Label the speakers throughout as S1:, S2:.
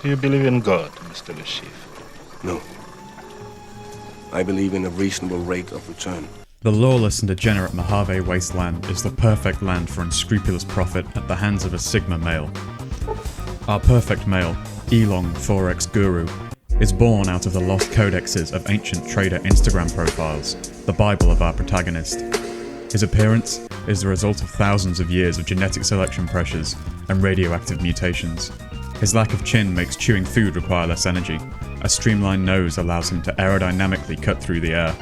S1: Do you believe in God, Mr. Le Chief?
S2: No. I believe in a reasonable rate of return.
S3: The lawless and degenerate Mojave Wasteland is the perfect land for unscrupulous profit at the hands of a Sigma male. Our perfect male, Elong 4X Guru, is born out of the lost codexes of ancient trader Instagram profiles, the Bible of our protagonist. His appearance is the result of thousands of years of genetic selection pressures and radioactive mutations. His lack of chin makes chewing food require less energy. A streamlined nose allows him to aerodynamically cut through the air.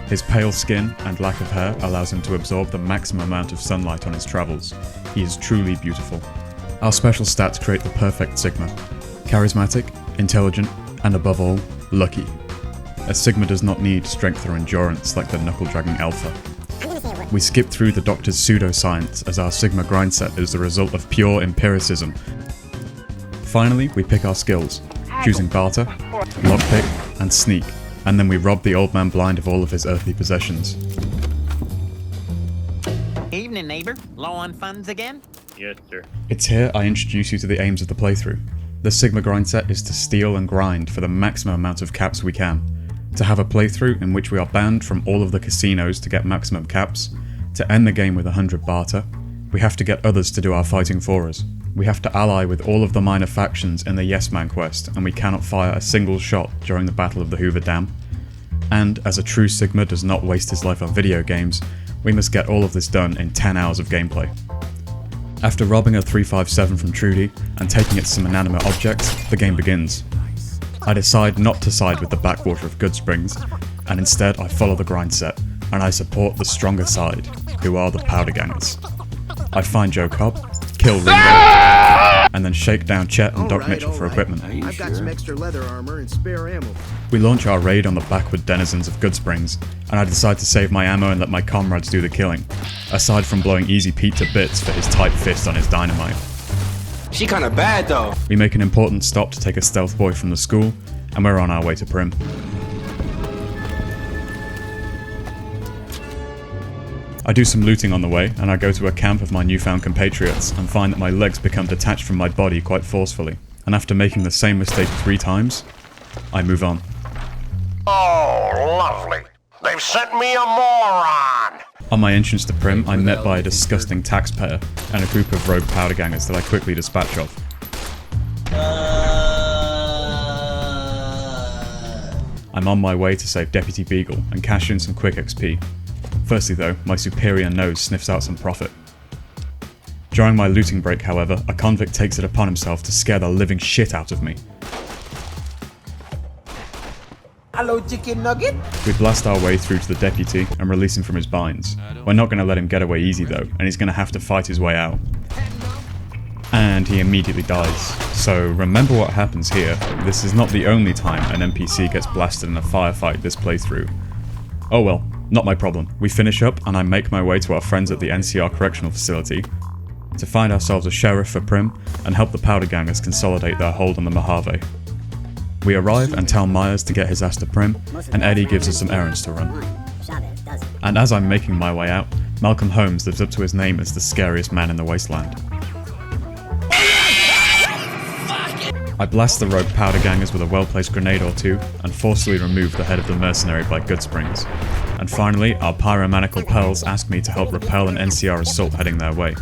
S3: His pale skin and lack of hair allows him to absorb the maximum amount of sunlight on his travels. He is truly beautiful. Our special stats create the perfect Sigma. Charismatic, intelligent, and above all, lucky. A Sigma does not need strength or endurance like the Knuckle Dragon Alpha. We skip through the Doctor's pseudoscience as our Sigma Grindset is the result of pure empiricism. Finally, we pick our skills, choosing barter, lockpick, and sneak, and then we rob the old man blind of all of his earthly possessions.
S4: Evening, neighbor. Low on funds again?
S1: Yes, sir.
S3: It's here I introduce you to the aims of the playthrough. The Sigma Grindset is to steal and grind for the maximum amount of caps we can. To have a playthrough in which we are banned from all of the casinos to get maximum caps. To end the game with 100 barter, we have to get others to do our fighting for us. We have to ally with all of the minor factions in the Yes Man quest, and we cannot fire a single shot during the Battle of the Hoover Dam. And, as a true Sigma does not waste his life on video games, we must get all of this done in 10 hours of gameplay. After robbing a 357 from Trudy and taking its some inanimate objects, the game begins. I decide not to side with the backwater of Goodsprings, and instead I follow the Grindset, and I support the stronger side, who are the Powder Gangers. I find Joe Cobb, kill Ringo, and then shake down Chet and Doc Mitchell for equipment.
S5: I've got some extra leather armor and spare ammo.
S3: We launch our raid on the backward denizens of Goodsprings, and I decide to save my ammo and let my comrades do the killing, aside from blowing Easy Pete to bits for his tight fist on his dynamite.
S2: She kinda bad though.
S3: We make an important stop to take a stealth boy from the school, and we're on our way to Prim. I do some looting on the way, and I go to a camp of my newfound compatriots and find that my legs become detached from my body quite forcefully, and after making the same mistake 3 times, I move on.
S6: Oh, lovely. They've sent me a moron!
S3: On my entrance to Prim, I'm met by a disgusting taxpayer and a group of rogue powder gangers that I quickly dispatch of. I'm on my way to save Deputy Beagle and cash in some quick XP. Firstly though, my superior nose sniffs out some profit. During my looting break, however, a convict takes it upon himself to scare the living shit out of me.
S5: Hello, chicken nugget.
S3: We blast our way through to the deputy and release him from his binds. We're not going to let him get away easy though, and he's going to have to fight his way out. And he immediately dies. So remember what happens here. This is not the only time an NPC gets blasted in a firefight this playthrough. Oh well, not my problem. We finish up and I make my way to our friends at the NCR Correctional Facility to find ourselves a sheriff for Prim and help the Powder Gangers consolidate their hold on the Mojave. We arrive and tell Myers to get his ass to Prim, and Eddie gives us some errands to run. And as I'm making my way out, Malcolm Holmes lives up to his name as the scariest man in the wasteland. I blast the rogue Powder Gangers with a well-placed grenade or two, and forcefully remove the head of the mercenary by Goodsprings. And finally, our pyromanical pals ask me to help repel an NCR assault heading their way.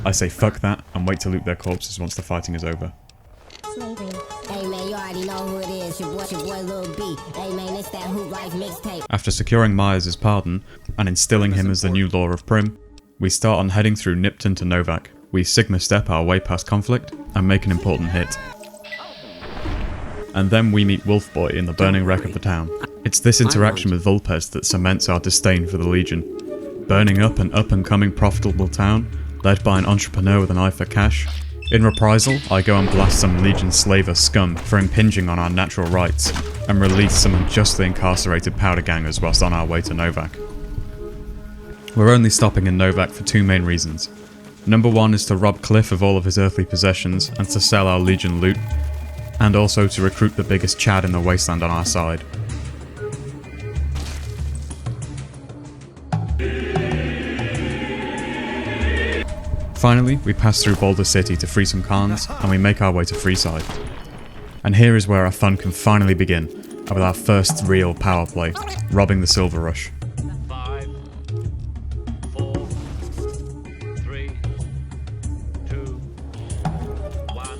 S3: I say fuck that, and wait to loot their corpses once the fighting is over.
S7: Hey man, you already know who it is. Your boy Lil B. Hey man, it's that Hoop Life mixtape.
S3: After securing Myers' pardon, and instilling him as the new law of Prim, we start on heading through Nipton to Novak. We Sigma step our way past conflict, and make an important hit. And then we meet Wolfboy in the burning wreck of the town. It's this interaction with Vulpes that cements our disdain for the Legion. Burning up an up-and-coming profitable town, led by an entrepreneur with an eye for cash. In reprisal, I go and blast some Legion slaver scum for impinging on our natural rights, and release some unjustly incarcerated powder gangers whilst on our way to Novak. We're only stopping in Novak for 2 main reasons. Number 1 is to rob Cliff of all of his earthly possessions and to sell our Legion loot, and also to recruit the biggest Chad in the wasteland on our side. Finally, we pass through Boulder City to free some Khans, and we make our way to Freeside. And here is where our fun can finally begin, with our first real power play, robbing the Silver Rush.
S8: 5, 4, 3, 2, 1.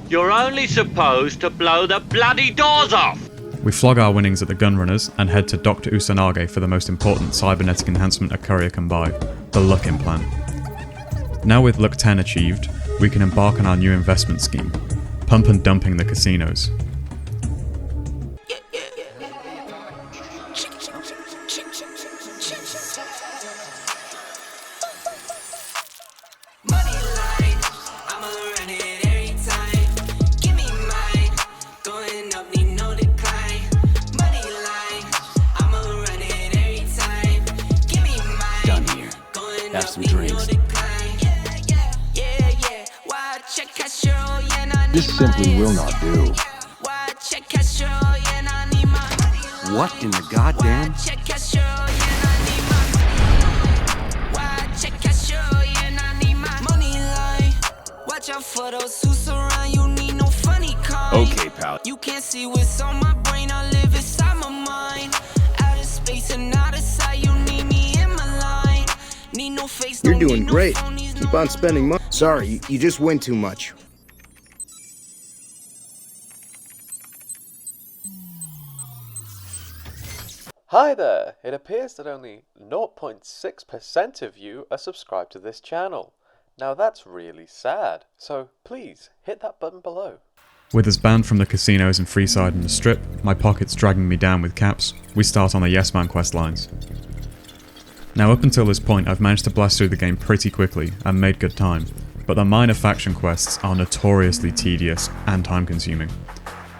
S8: You're only supposed to blow the bloody doors off!
S3: We flog our winnings at the Gunrunners and head to Dr. Usanage for the most important cybernetic enhancement a courier can buy, the Luck implant. Now with Luck 10 achieved, we can embark on our new investment scheme, pump and dumping the casinos.
S2: Have some drinks. This simply will not do. What in the goddamn? Okay, pal.
S9: You can't see what's on my brain. I live inside my mind. Out of space and out of sight. You need me in my line. Need no face.
S5: You're doing great. Keep on spending money. Sorry, you just win too much.
S10: Hi there! It appears that only 0.6% of you are subscribed to this channel. Now that's really sad, so please hit that button below.
S3: With us banned from the casinos in Freeside and the Strip, my pockets dragging me down with caps, we start on the Yes Man quest lines. Now up until this point I've managed to blast through the game pretty quickly and made good time, but the minor faction quests are notoriously tedious and time consuming.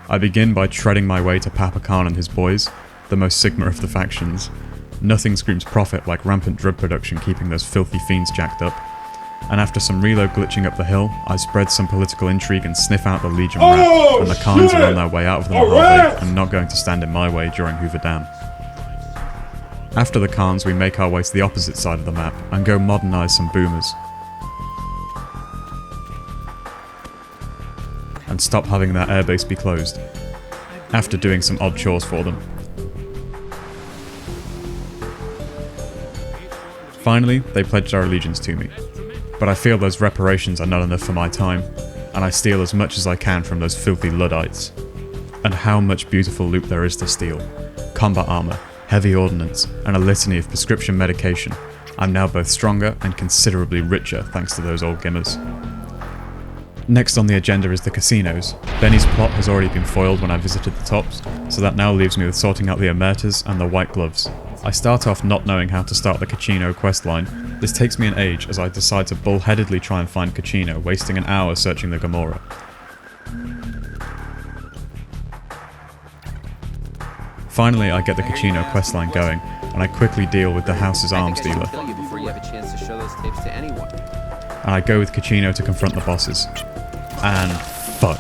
S3: I begin by treading my way to Papa Khan and his boys, the most Sigma of the factions. Nothing screams profit like rampant drug production keeping those filthy fiends jacked up. And after some reload glitching up the hill, I spread some political intrigue and sniff out the Legion rat, and the Khans are on their way out of the Mojave and not going to stand in my way during Hoover Dam. After the Khans, we make our way to the opposite side of the map and go modernise some boomers. And stop having their airbase be closed, after doing some odd chores for them. Finally, they pledged their allegiance to me, but I feel those reparations are not enough for my time, and I steal as much as I can from those filthy Luddites. And how much beautiful loot there is to steal. Combat armor, heavy ordnance, and a litany of prescription medication. I'm now both stronger and considerably richer thanks to those old gimmers. Next on the agenda is the casinos. Benny's plot has already been foiled when I visited the tops, so that now leaves me with sorting out the Omertas and the White Gloves. I start off not knowing how to start the Caccino questline. This takes me an age as I decide to bullheadedly try and find Caccino, wasting an hour searching the Gomorrah. Finally I get the Caccino questline going, and I quickly deal with the house's arms dealer. And I go with Caccino to confront the bosses. And fuck.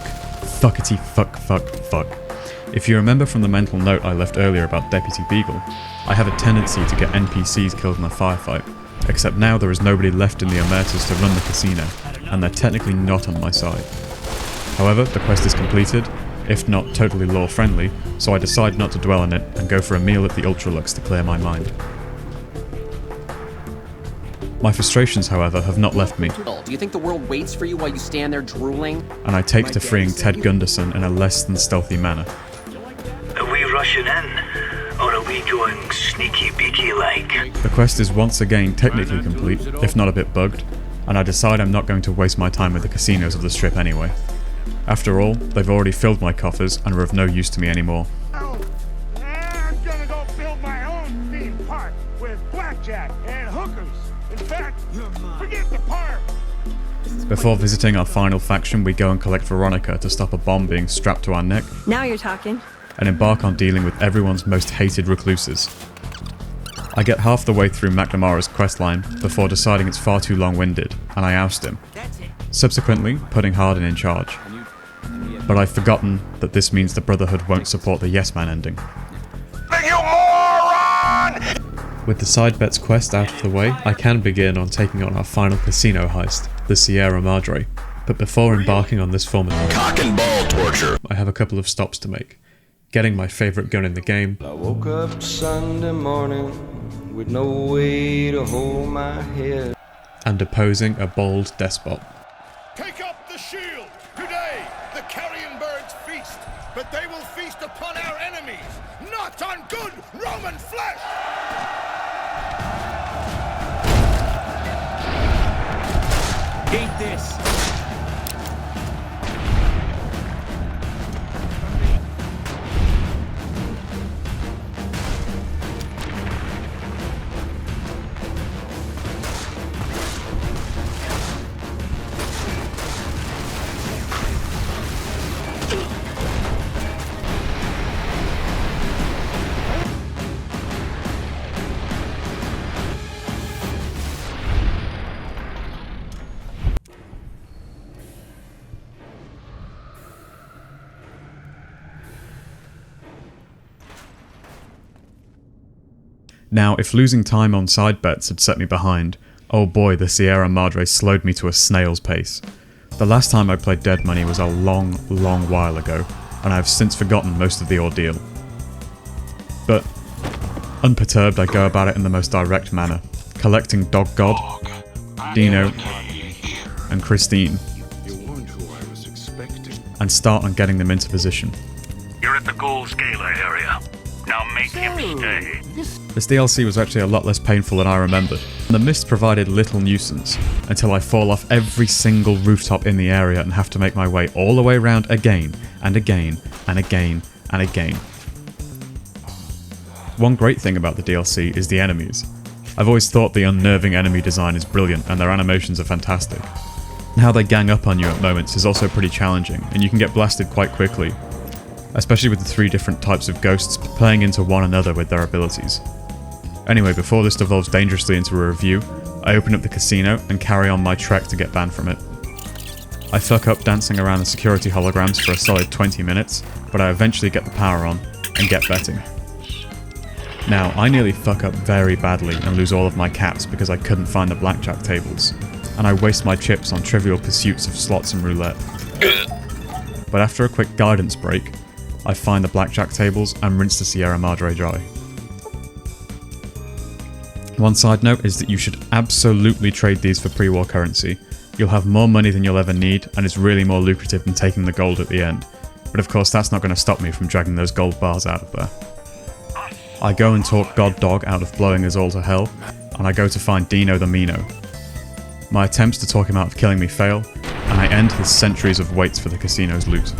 S3: Fuckity fuck fuck fuck. If you remember from the mental note I left earlier about Deputy Beagle, I have a tendency to get NPCs killed in a firefight, except now there is nobody left in the Omertas to run the casino, and they're technically not on my side. However, the quest is completed, if not totally lore-friendly, so I decide not to dwell on it and go for a meal at the Ultralux to clear my mind. My frustrations, however, have not left me.
S11: Do you think the world waits for you while you stand there drooling?
S3: And I take to freeing Ted Gunderson in a less than stealthy manner.
S12: Are we rushing in? Or are we going sneaky beaky like?
S3: The quest is once again technically complete, if not a bit bugged, and I decide I'm not going to waste my time with the casinos of the Strip anyway. After all, they've already filled my coffers and are of no use to me anymore.
S13: I'm gonna go build my own theme park with blackjack and hookers. In fact, forget the park.
S3: Before visiting our final faction, we go and collect Veronica to stop a bomb being strapped to our neck.
S14: Now you're talking.
S3: And embark on dealing with everyone's most hated recluses. I get half the way through McNamara's questline before deciding it's far too long-winded, and I oust him. Subsequently, putting Hardin in charge. But I've forgotten that this means the Brotherhood won't support the Yes Man ending.
S6: You moron! moron!
S3: With the side bets quest out of the way, I can begin on taking on our final casino heist, the Sierra Madre. But before embarking on this form of
S6: cock and ball torture,
S3: I have a couple of stops to make. Getting my favourite gun in the game.
S14: I woke up Sunday morning with no way to hold my head.
S3: And opposing a bold despot.
S13: Take up the shield! Today, the carrion birds feast, but they will feast upon our enemies, not on good Roman flesh! Eat this!
S3: Now, if losing time on side bets had set me behind, oh boy, the Sierra Madre slowed me to a snail's pace. The last time I played Dead Money was a long, long while ago, and I have since forgotten most of the ordeal. But, unperturbed, I go about it in the most direct manner, collecting Dog God, Dino, and Christine, and start on getting them into position.
S12: You're at the gold scaler area. Now make him stay.
S3: This DLC was actually a lot less painful than I remembered. The mist provided little nuisance, until I fall off every single rooftop in the area and have to make my way all the way around again, and again, and again, and again. One great thing about the DLC is the enemies. I've always thought the unnerving enemy design is brilliant and their animations are fantastic. How they gang up on you at moments is also pretty challenging, and you can get blasted quite quickly. Especially with the 3 different types of ghosts playing into one another with their abilities. Anyway, before this devolves dangerously into a review, I open up the casino and carry on my trek to get banned from it. I fuck up dancing around the security holograms for a solid 20 minutes, but I eventually get the power on and get betting. Now, I nearly fuck up very badly and lose all of my caps because I couldn't find the blackjack tables, and I waste my chips on trivial pursuits of slots and roulette. But after a quick guidance break, I find the blackjack tables and rinse the Sierra Madre dry. One side note is that you should absolutely trade these for pre-war currency. You'll have more money than you'll ever need, and it's really more lucrative than taking the gold at the end. But of course that's not going to stop me from dragging those gold bars out of there. I go and talk God Dog out of blowing us all to hell, and I go to find Dino the Mino. My attempts to talk him out of killing me fail, and I end his centuries of waits for the casino's loot.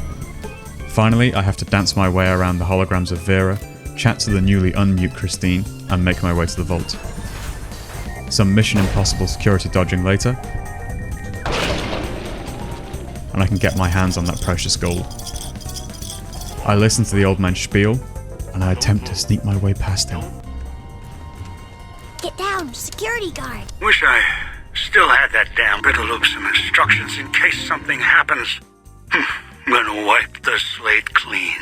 S3: Finally, I have to dance my way around the holograms of Vera, chat to the newly unmute Christine, and make my way to the vault. Some Mission Impossible security dodging later, and I can get my hands on that precious gold. I listen to the old man's spiel, and I attempt to sneak my way past him.
S15: Get down, security guard!
S12: Wish I still had that damn better look some instructions in case something happens. I'm gonna wipe the slate clean.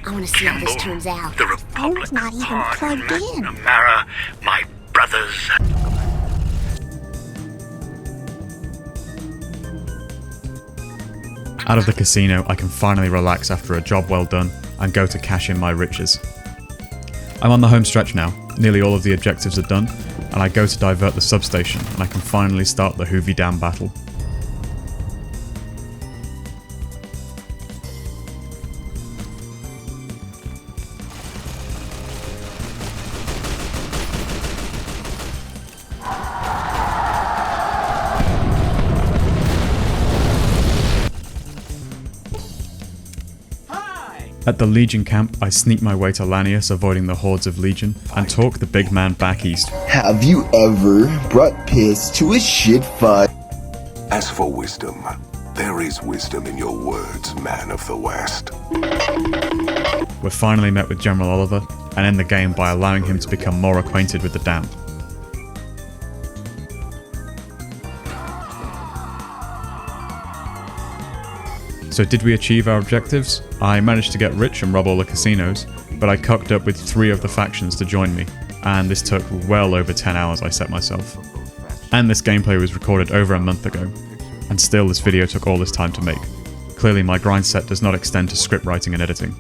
S15: I want to see how this turns out.
S12: The Republic
S15: not even plugged in.
S12: McNamara, my brothers.
S3: Out of the casino, I can finally relax after a job well done and go to cash in my riches. I'm on the home stretch now, nearly all of the objectives are done, and I go to divert the substation and I can finally start the Hoovy Dam battle. At the Legion camp, I sneak my way to Lanius, avoiding the hordes of Legion, and talk the big man back east.
S16: Have you ever brought piss to a shit fight?
S6: As for wisdom, there is wisdom in your words, man of the West.
S3: We're finally met with General Oliver, and end the game by allowing him to become more acquainted with the dam. So did we achieve our objectives? I managed to get rich and rob all the casinos, but I cocked up with 3 of the factions to join me, and this took well over 10 hours I set myself. And this gameplay was recorded over a month ago, and still this video took all this time to make. Clearly my grind set does not extend to script writing and editing.